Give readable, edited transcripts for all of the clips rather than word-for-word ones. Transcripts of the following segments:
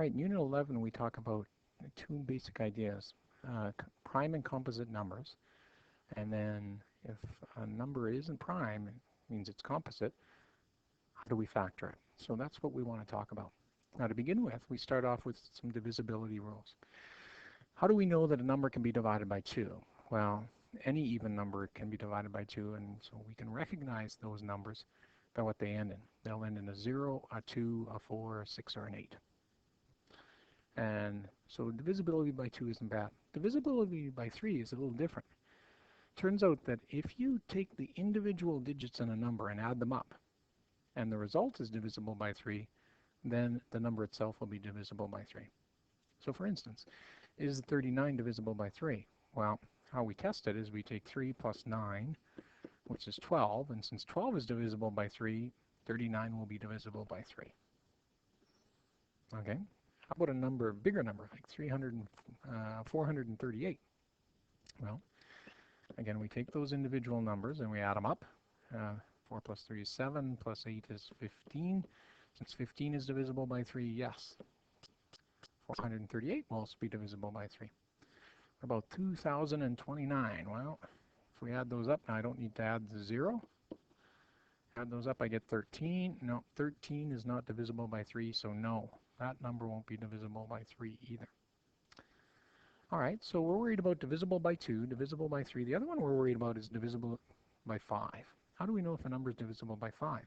Alright, in Unit 11 we talk about two basic ideas, prime and composite numbers, and then if a number isn't prime, it means it's composite, how do we factor it? So that's what we want to talk about. Now to begin with, we start off with some divisibility rules. How do we know that a number can be divided by 2? Well, any even number can be divided by 2, and so we can recognize those numbers by what they end in. They'll end in a 0, a 2, a 4, a 6, or an 8. And so divisibility by 2 isn't bad. Divisibility by 3 is a little different. Turns out that if you take the individual digits in a number and add them up, and the result is divisible by 3, then the number itself will be divisible by 3. So for instance, is 39 divisible by 3? Well, how we test it is we take 3 plus 9, which is 12, and since 12 is divisible by 3, 39 will be divisible by 3. Okay? How about a bigger number, like 438? Well, again, we take those individual numbers and we add them up. 4 plus 3 is 7, plus 8 is 15. Since 15 is divisible by 3, yes. 438 will also be divisible by 3. What about 2029? Well, if we add those up, now I don't need to add the 0. Add those up, I get 13. No, 13 is not divisible by 3, so no. That number won't be divisible by 3 either. All right, so we're worried about divisible by 2, divisible by 3. The other one we're worried about is divisible by 5. How do we know if a number is divisible by 5?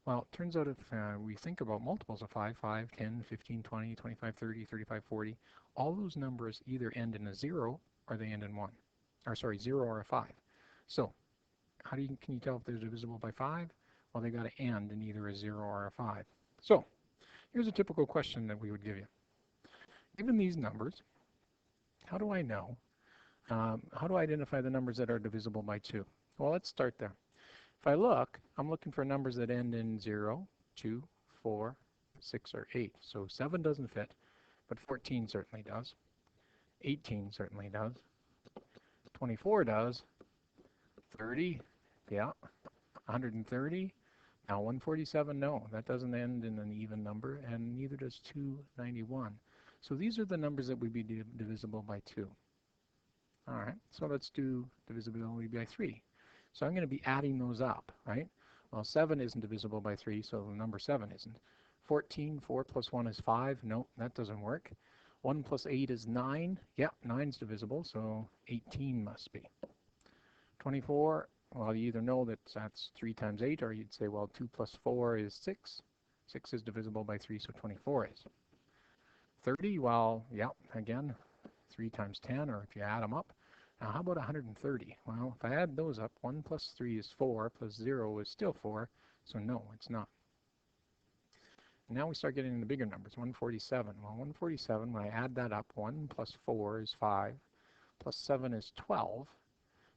Well, it turns out if we think about multiples of 5, 5, 10, 15, 20, 25, 30, 35, 40, all those numbers either end in a 0 or they end in 1. Or sorry, 0 or a 5. So, can you tell if they're divisible by 5? Well, they got to end in either a 0 or a 5. So, here's a typical question that we would give you. Given these numbers, how do I know? How do I identify the numbers that are divisible by 2? Well, let's start there. If I look, I'm looking for numbers that end in 0, 2, 4, 6, or 8. So 7 doesn't fit, but 14 certainly does. 18 certainly does. 24 does. 30, yeah. 130. Now 147, no, that doesn't end in an even number, and neither does 291. So these are the numbers that would be divisible by 2. All right, so let's do divisibility by 3. So I'm going to be adding those up, right? Well, 7 isn't divisible by 3, so the number 7 isn't. 14, 4 plus 1 is 5. Nope, that doesn't work. 1 plus 8 is 9. Yep, 9 is divisible, so 18 must be. 24, well, you either know that that's 3 times 8, or you'd say, well, 2 plus 4 is 6. 6 is divisible by 3, so 24 is. 30, well, yeah, again, 3 times 10, or if you add them up. Now, how about 130? Well, if I add those up, 1 plus 3 is 4, plus 0 is still 4, so no, it's not. Now we start getting into bigger numbers, 147. Well, 147, when I add that up, 1 plus 4 is 5, plus 7 is 12.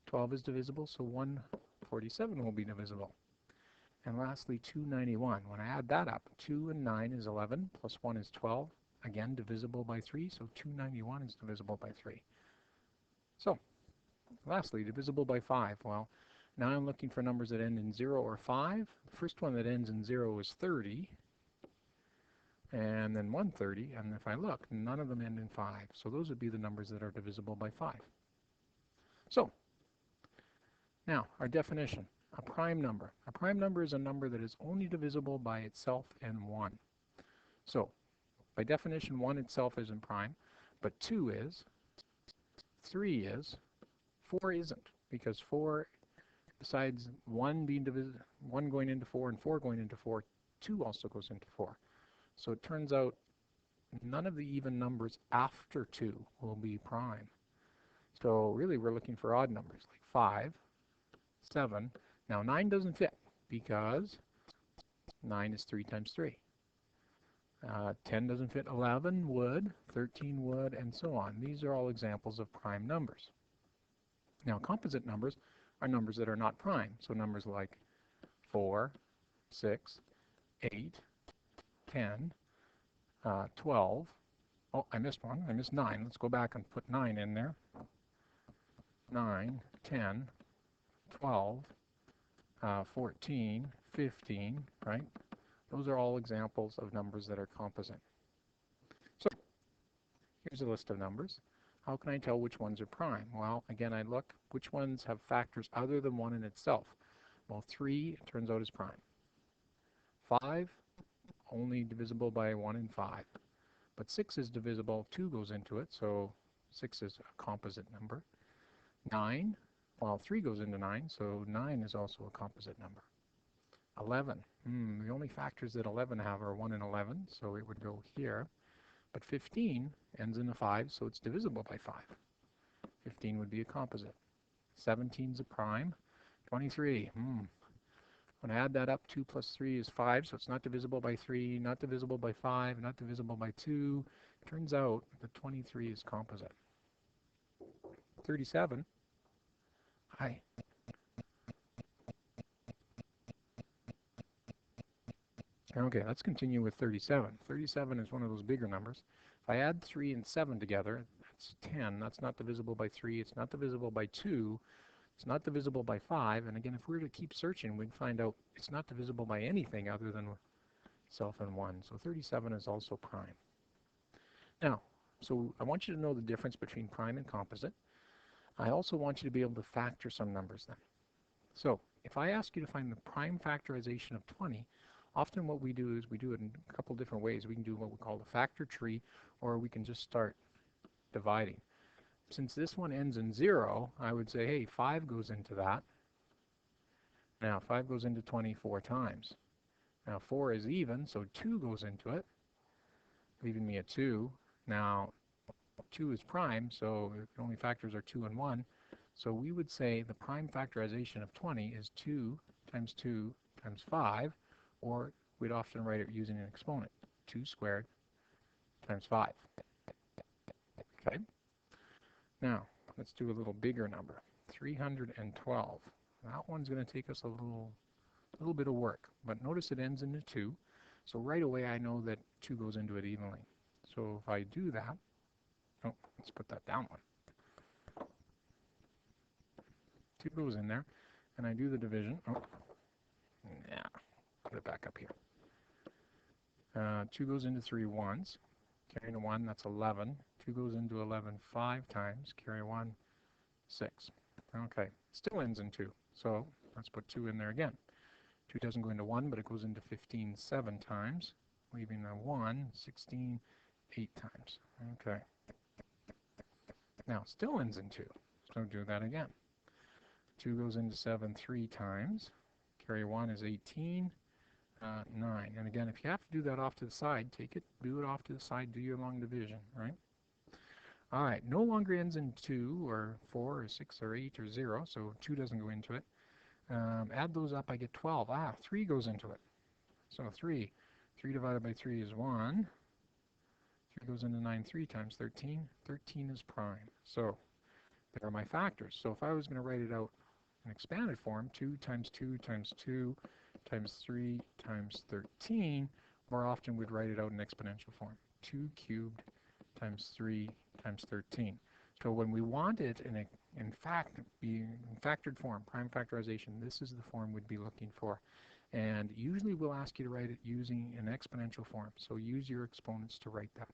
12 is divisible, so 147 will be divisible. And lastly, 291. When I add that up, 2 and 9 is 11, plus 1 is 12. Again, divisible by 3, so 291 is divisible by 3. So, lastly, divisible by 5. Well, now I'm looking for numbers that end in 0 or 5. The first one that ends in 0 is 30, and then 130, and if I look, none of them end in 5. So those would be the numbers that are divisible by 5. So, now, our definition, a prime number. A prime number is a number that is only divisible by itself and 1. So, by definition, 1 itself isn't prime, but 2 is, 3 is, 4 isn't, because 4, besides 1 going into 4 and 4 going into 4, 2 also goes into 4. So it turns out none of the even numbers after 2 will be prime. So really we're looking for odd numbers, like 5, 7. Now 9 doesn't fit, because 9 is 3 times 3. 10 doesn't fit, 11 would, 13 would, and so on. These are all examples of prime numbers. Now, composite numbers are numbers that are not prime. So numbers like 4, 6, 8, 10, 12. Oh, I missed one. I missed 9. Let's go back and put 9 in there. 9, 10, 12, 14, 15, right? Those are all examples of numbers that are composite. Here's a list of numbers. How can I tell which ones are prime? Well, again, I look, which ones have factors other than 1 in itself? Well, 3, it turns out, is prime. 5, only divisible by 1 and 5. But 6 is divisible, 2 goes into it, so 6 is a composite number. 9, well, 3 goes into 9, so 9 is also a composite number. 11, the only factors that 11 have are 1 and 11, so it would go here. But 15 ends in a 5, so it's divisible by 5. 15 would be a composite. 17 is a prime. 23, when I add that up, 2 plus 3 is 5, so it's not divisible by 3, not divisible by 5, not divisible by 2. Turns out that 23 is composite. 37, hi. Okay, let's continue with 37. 37 is one of those bigger numbers. If I add 3 and 7 together, that's 10. That's not divisible by 3. It's not divisible by 2. It's not divisible by 5. And again, if we were to keep searching, we'd find out it's not divisible by anything other than itself and 1. So 37 is also prime. Now, so I want you to know the difference between prime and composite. I also want you to be able to factor some numbers then. So if I ask you to find the prime factorization of 20, often what we do is we do it in a couple different ways. We can do what we call the factor tree, or we can just start dividing. Since this one ends in 0, I would say, hey, 5 goes into that. Now 5 goes into 20 4 times. Now 4 is even, so 2 goes into it, leaving me at 2. Now 2 is prime, so the only factors are 2 and 1. So we would say the prime factorization of 20 is 2 times 2 times 5, or we'd often write it using an exponent, 2 squared times 5. Okay? Now, let's do a little bigger number, 312. That one's going to take us a little bit of work, but notice it ends in a 2, so right away I know that 2 goes into it evenly. So if I do that, let's put that down one. 2 goes in there, and I do the division. Yeah, put it back up here. 2 goes into 3 once, carrying a 1, that's 11. 2 goes into 11 5 times, carry 1, 6. Okay, still ends in 2, so let's put 2 in there again. 2 doesn't go into 1, but it goes into 15 7 times, leaving a 1, 16, 8 times. Okay. Now, still ends in 2, so do that again. 2 goes into 7 3 times, carry 1 is 18, 9. And again, if you have to do that off to the side, take it, do it off to the side, do your long division, right? All right, no longer ends in 2 or 4 or 6 or 8 or 0, so 2 doesn't go into it. Add those up, I get 12. 3 goes into it. So 3 divided by 3 is 1. 3 goes into 9 3 times, 13. 13 is prime. So there are my factors. So if I was going to write it out in expanded form, 2 times 2 times 2 times 3 times 13, more often we'd write it out in exponential form. 2 cubed times 3 times 13. So when we want it in fact be in factored form, prime factorization, this is the form we'd be looking for. And usually we'll ask you to write it using an exponential form. So use your exponents to write that.